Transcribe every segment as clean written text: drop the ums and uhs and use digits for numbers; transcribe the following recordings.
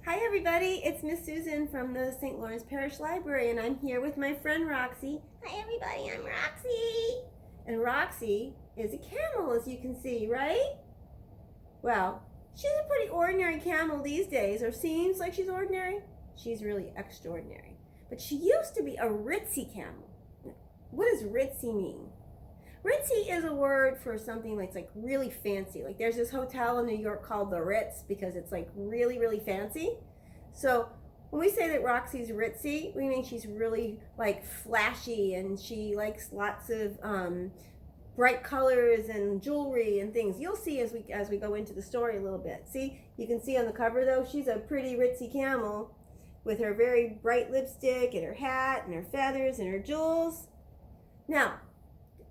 Hi everybody, it's Miss Susan from the St. Lawrence Parish Library, and I'm here with my friend Roxy. Hi everybody, I'm Roxy. And Roxy is a camel, as you can see, right? Well, she's a pretty ordinary camel these days, or seems like she's ordinary. She's really extraordinary. But she used to be a Ritzy camel. What does Ritzy mean? Ritzy is a word for something that's like really fancy. Like there's this hotel in New York called the Ritz because it's like really, really fancy. So when we say that Roxy's ritzy, we mean she's really like flashy and she likes lots of bright colors and jewelry and things. You'll see as we go into the story a little bit. See, you can see on the cover though, she's a pretty ritzy camel with her very bright lipstick and her hat and her feathers and her jewels. Now,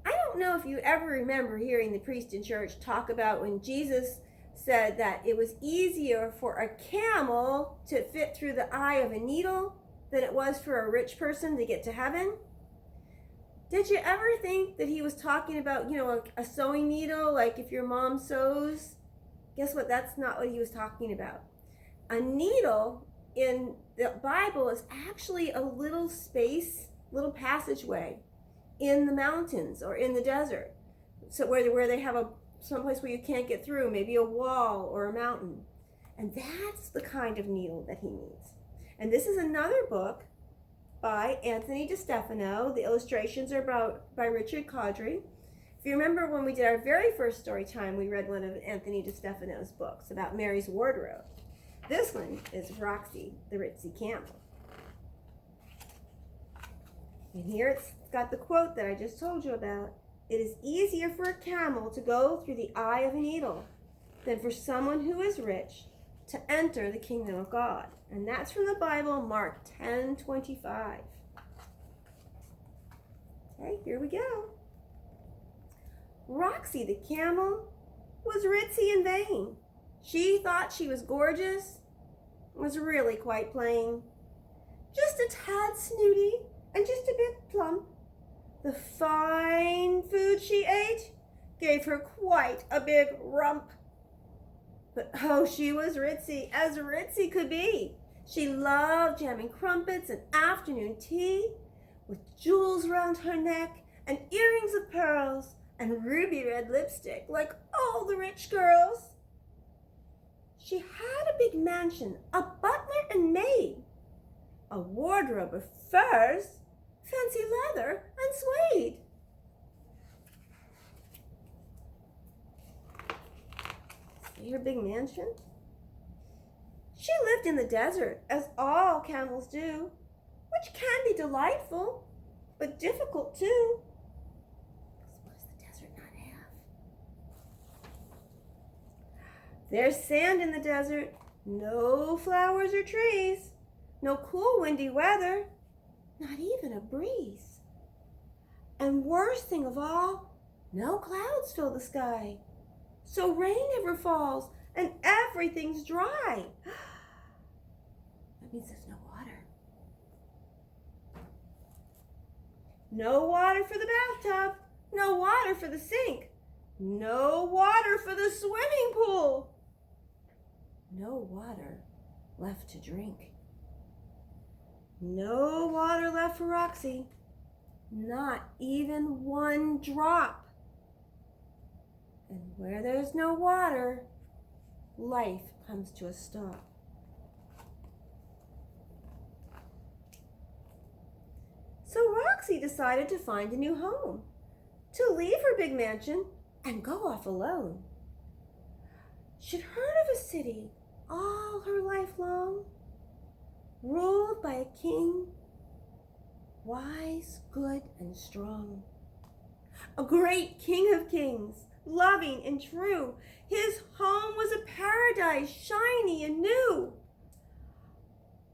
I don't know if you ever remember hearing the priest in church talk about when Jesus said that it was easier for a camel to fit through the eye of a needle than it was for a rich person to get to heaven. Did you ever think that he was talking about, a sewing needle, like if your mom sews? Guess what? That's not what he was talking about. A needle in the Bible is actually a little space, little passageway in the mountains or in the desert, so where they have someplace where you can't get through, maybe a wall or a mountain, and that's the kind of needle that he needs. And this is another book by Anthony DeStefano. The illustrations are by Richard Caudry. If you remember when we did our very first story time, we read one of Anthony DeStefano's books about Mary's wardrobe. This one is Roxy, the Ritzy Camel. And here it's got the quote that I just told you about. It is easier for a camel to go through the eye of a needle than for someone who is rich to enter the kingdom of God. And that's from the Bible, Mark 10:25. Okay, here we go. Roxy the camel was ritzy and vain. She thought she was gorgeous, was really quite plain. Just a tad snooty and just a bit plump. The fine food she ate gave her quite a big rump. But oh, she was ritzy, as ritzy could be. She loved jamming crumpets and afternoon tea, with jewels round her neck and earrings of pearls and ruby red lipstick like all the rich girls. She had a big mansion, a butler and maid, a wardrobe of furs, fancy leather, and suede. See her big mansion? She lived in the desert, as all camels do, which can be delightful, but difficult too. What does the desert not have? There's sand in the desert, no flowers or trees, no cool windy weather, not even a breeze. And worst thing of all, no clouds fill the sky. So rain never falls and everything's dry. That means there's no water. No water for the bathtub, no water for the sink, no water for the swimming pool. No water left to drink. No water left for Roxy, not even one drop. And where there's no water, life comes to a stop. So Roxy decided to find a new home, to leave her big mansion and go off alone. She'd heard of a city all her life long, ruled by a king, wise, good, and strong. A great king of kings, loving and true. His home was a paradise, shiny and new.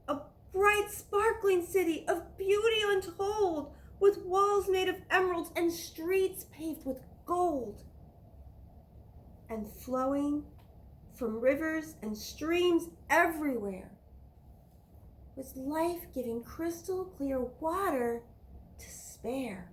A bright, sparkling city of beauty untold, with walls made of emeralds and streets paved with gold. And flowing from rivers and streams everywhere was life-giving crystal clear water to spare.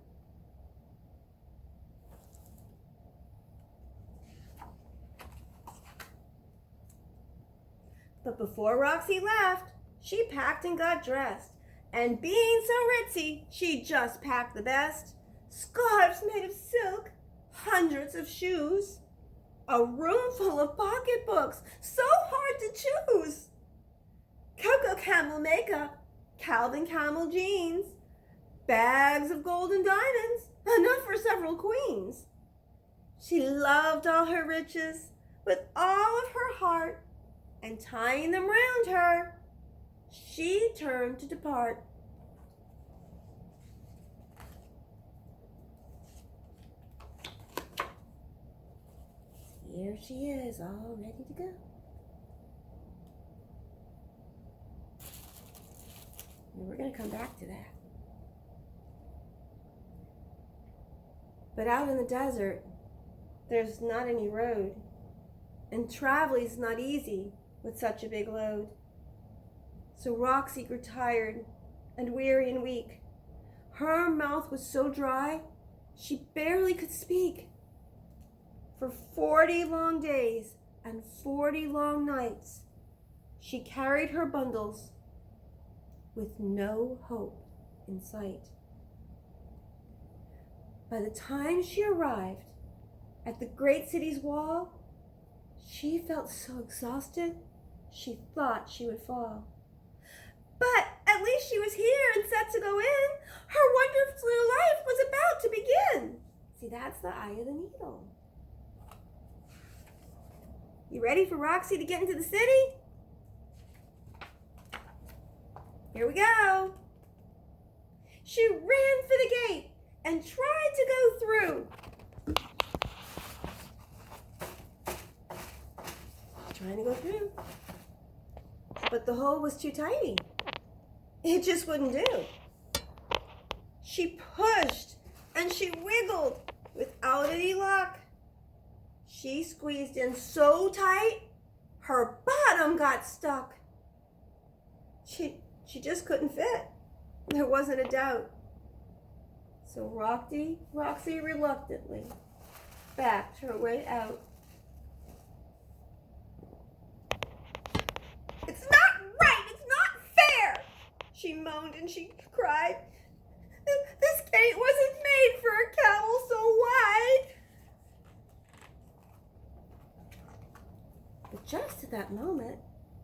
But before Roxy left, she packed and got dressed. And being so ritzy, she just packed the best. Scarves made of silk, hundreds of shoes, a room full of pocketbooks, so hard to choose. Cocoa Camel makeup, Calvin Camel jeans, bags of gold and diamonds, enough for several queens. She loved all her riches with all of her heart, and tying them round her, she turned to depart. Here she is, all ready to go. And we're going to come back to that. But out in the desert, there's not any road, and traveling's not easy with such a big load. So Roxy grew tired and weary and weak. Her mouth was so dry, she barely could speak. For 40 long days and 40 long nights, she carried her bundles with no hope in sight. By the time she arrived at the great city's wall, she felt so exhausted, she thought she would fall. But at least she was here and set to go in. Her wonderful life was about to begin. See, that's the eye of the needle. You ready for Roxy to get into the city? Here we go. She ran for the gate and tried to go through. Trying to go through. But the hole was too tiny. It just wouldn't do. She pushed and she wiggled without any luck. She squeezed in so tight, her bottom got stuck. She just couldn't fit. There wasn't a doubt. So Roxy reluctantly backed her way out. It's not right! It's not fair! She moaned and she cried. This gate wasn't made for a camel so wide. But just at that moment,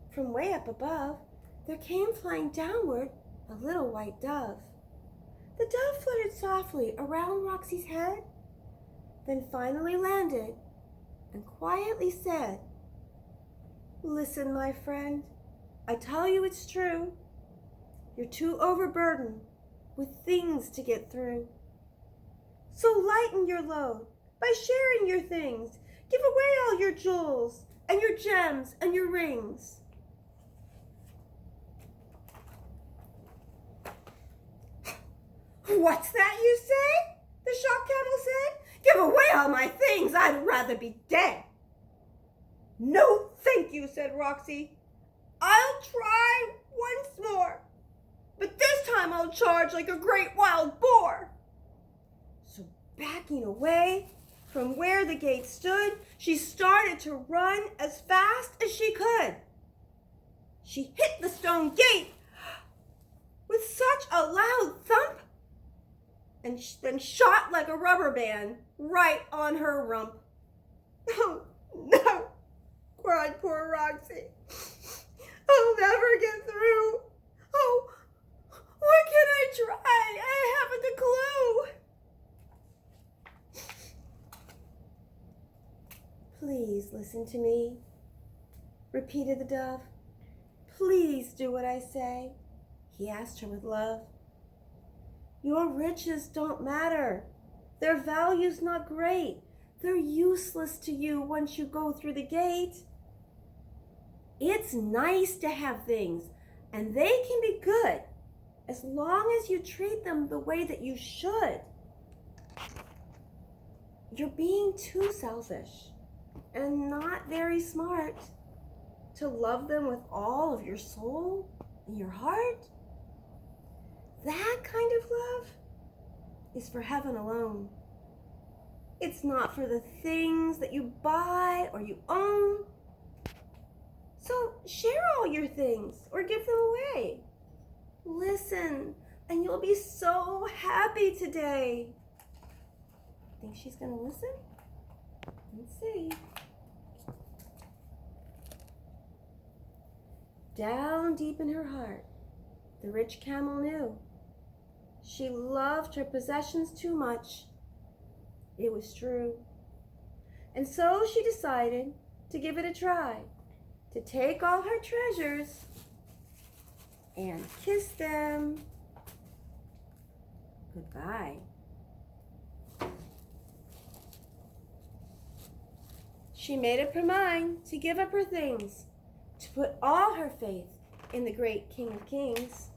from way up above, there came flying downward a little white dove. The dove fluttered softly around Roxy's head, then finally landed and quietly said, "Listen, my friend, I tell you it's true. You're too overburdened with things to get through. So lighten your load by sharing your things. Give away all your jewels and your gems and your rings." "What's that you say?" the shocked camel said. "Give away all my things? I'd rather be dead." "No, thank you," said Roxy. "I'll try once more, but this time I'll charge like a great wild boar." So backing away from where the gate stood, she started to run as fast as she could. She hit the stone gate with such a loud thump and then shot like a rubber band right on her rump. "Oh, no," cried poor Roxy. "I'll never get through. Oh, what can I try? I haven't a clue." "Please listen to me," repeated the dove. "Please do what I say," he asked her with love. "Your riches don't matter. Their value's not great. They're useless to you once you go through the gate. It's nice to have things, and they can be good as long as you treat them the way that you should. You're being too selfish and not very smart to love them with all of your soul and your heart. That kind of love is for heaven alone. It's not for the things that you buy or you own. So share all your things or give them away. Listen, and you'll be so happy today. Think she's gonna listen? Let's see. Down deep in her heart, the rich camel knew. She loved her possessions too much. It was true. And so she decided to give it a try, to take all her treasures and kiss them goodbye. She made up her mind to give up her things, to put all her faith in the great King of Kings.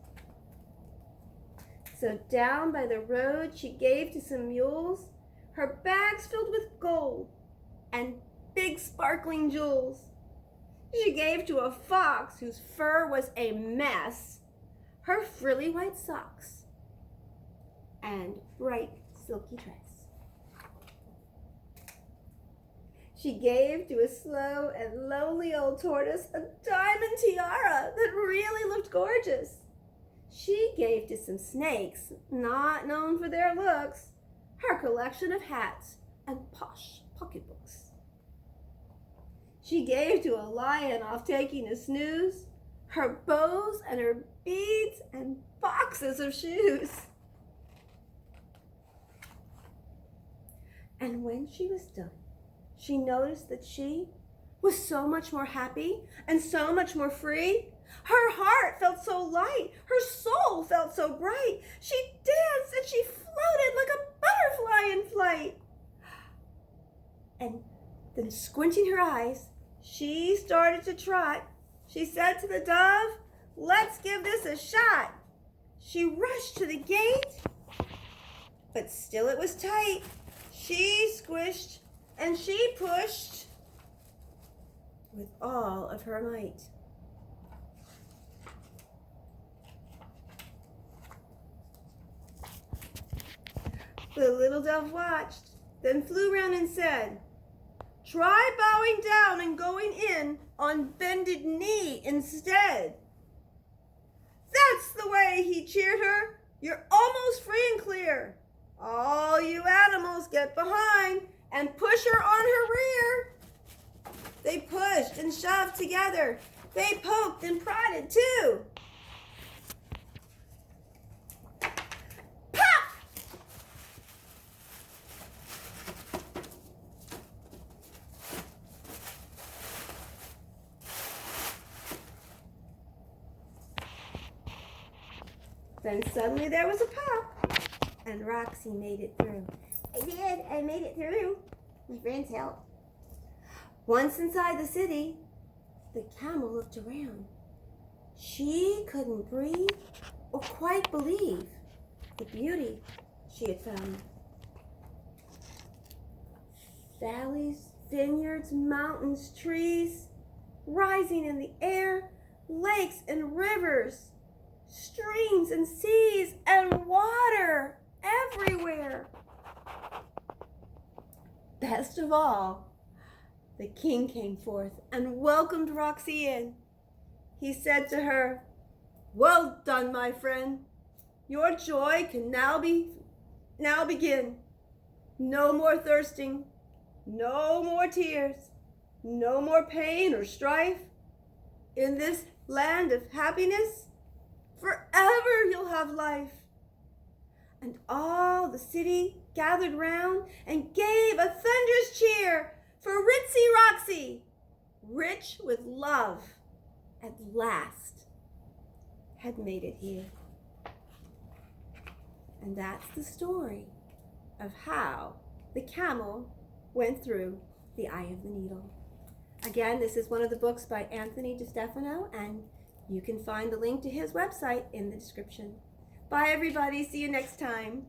So down by the road she gave to some mules her bags filled with gold and big sparkling jewels. She gave to a fox whose fur was a mess her frilly white socks and bright silky dress. She gave to a slow and lonely old tortoise a diamond tiara that really looked gorgeous. She gave to some snakes, not known for their looks, her collection of hats and posh pocketbooks. She gave to a lion off taking a snooze her bows and her beads and boxes of shoes. And when she was done, she noticed that she was so much more happy and so much more free. Her heart felt so light. Her soul felt so bright. She danced and she floated like a butterfly in flight. And then squinting her eyes, she started to trot. She said to the dove, "Let's give this a shot." She rushed to the gate, but still it was tight. She squished and she pushed with all of her might. The little dove watched, then flew round and said, "Try bowing down and going in on bended knee instead." "That's the way," he cheered her. "You're almost free and clear. All you animals get behind and push her on her rear." They pushed and shoved together. They poked and prodded too. Pop! Then suddenly there was a pop, and Roxy made it through. "I did. I made it through. My friends helped." Once inside the city, the camel looked around. She couldn't breathe or quite believe the beauty she had found. Valleys, vineyards, mountains, trees, rising in the air, lakes and rivers, streams and seas, and water everywhere. Best of all, the king came forth and welcomed Roxy in. He said to her, "Well done, my friend. Your joy can now begin. No more thirsting, no more tears, no more pain or strife. In this land of happiness, forever you'll have life." And all the city gathered round and gave a thunderous cheer for Ritzy Roxy, rich with love, at last had made it here. And that's the story of how the camel went through the eye of the needle. Again, this is one of the books by Anthony DeStefano, and you can find the link to his website in the description. Bye, everybody. See you next time.